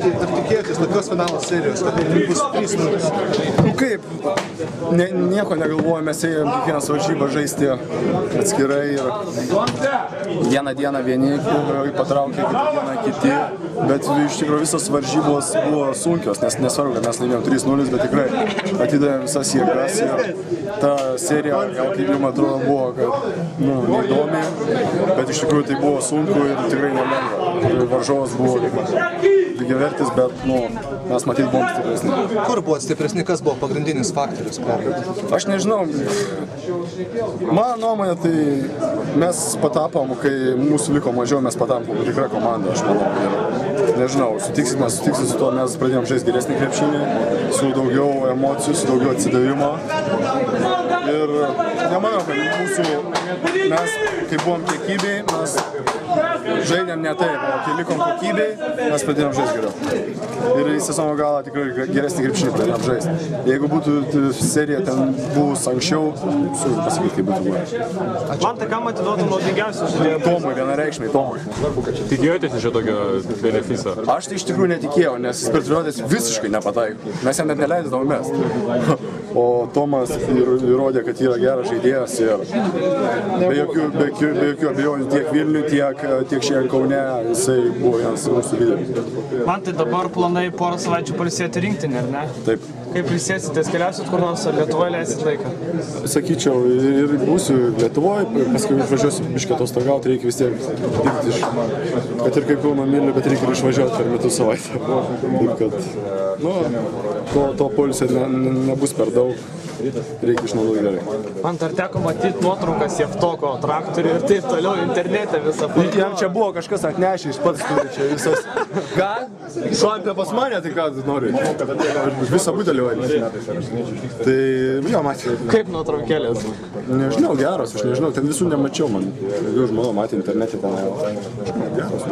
tikėjotės tokios finalo serijos, kad bus 3-0? Nu kaip, nieko negalvojame, mes ėjom kiekvienas varžybą žaisti atskirai ir vieną dieną vieni patraukė, kitą dieną kiti, bet iš tikrųjų visos varžybos buvo sunkios, nes nesvarbu, kad mes laimėjom 3-0, bet tikrai atidavėm visas jėgas ir ta serija, gal kaip jums atrodo, buvo, kad neįdomi, bet iš tikrųjų tai buvo sunku ir tikrai nelengva. Varžovas buvo lygiavertis, bet mes matyt buvom stipresni. Kur buvo stipresni, kas buvo pagrindinis faktorius pergalės? Aš nežinau. Mano nuomonė, tai mes patapom, kai mūsų liko mažiau, mes patapom tikra komanda, aš manau. Ir nežinau, sutiksim su to, mes pradėjom žaisti geresnį krepšinį, su daugiau emocijų, su daugiau atsidavimo. Ir nemanau, kad mes, kai buvom kiekybei, mes žaidėm ne taip, o kai likom kokybei, mes pradėjom žaisti geriau. Ir į sezono galą tikrai geresnį krepšinį pradėjom žaisti. Jeigu būtų serija ten buvus anksčiau, sunku pasakyti, kaip būtų buvę. Man tai kam atiduotum naudingiausius žaidėjus? Tomui, vienareikšmiai, Tomui. Tikėjotės iš tokio benefiso? Aš tai iš tikrųjų netikėjau, nes jis per treniruotes visiškai nepataiko. Mes jam net neleisdavom mest. O Tomas įrodė, kad yra geras žaidėjas ir be jokių abejonių tiek Vilniui, tiek šiandien Kaune jisai buvo vienas mūsų lyderių. Man tai dabar planai porą savaičių pailsėti rinktinį, ar ne? Taip. Kaip ilsėsitės, keliausit kur nors, ar Lietuvoje leisit laiką? Sakyčiau, ir būsiu Lietuvoje, paskui išvažiuosiu biškį atostogauti, reikia vis tiek dirbti kad ir kaip Kauno myliu, bet reikia išvažiuoti per metus savaitę. Taip kad, to poilsio nebus per daug. Reikia išnaudoti gerai. Man ar teko matyti nuotraukas Jeftoko traktorių ir taip toliau internete visą pusę. Jam čia buvo kažkas atnešė, iš pats turi čia visas. Ką? Šlampė pas mane, tai ką tu nori? Visą butelį vaidinti. Tai, jo, matė. Kaip nuotraukėlės? Nežinau, geros, aš nežinau, ten visų nemačiau man. Daugiau žmonių matė internete ten. Geros.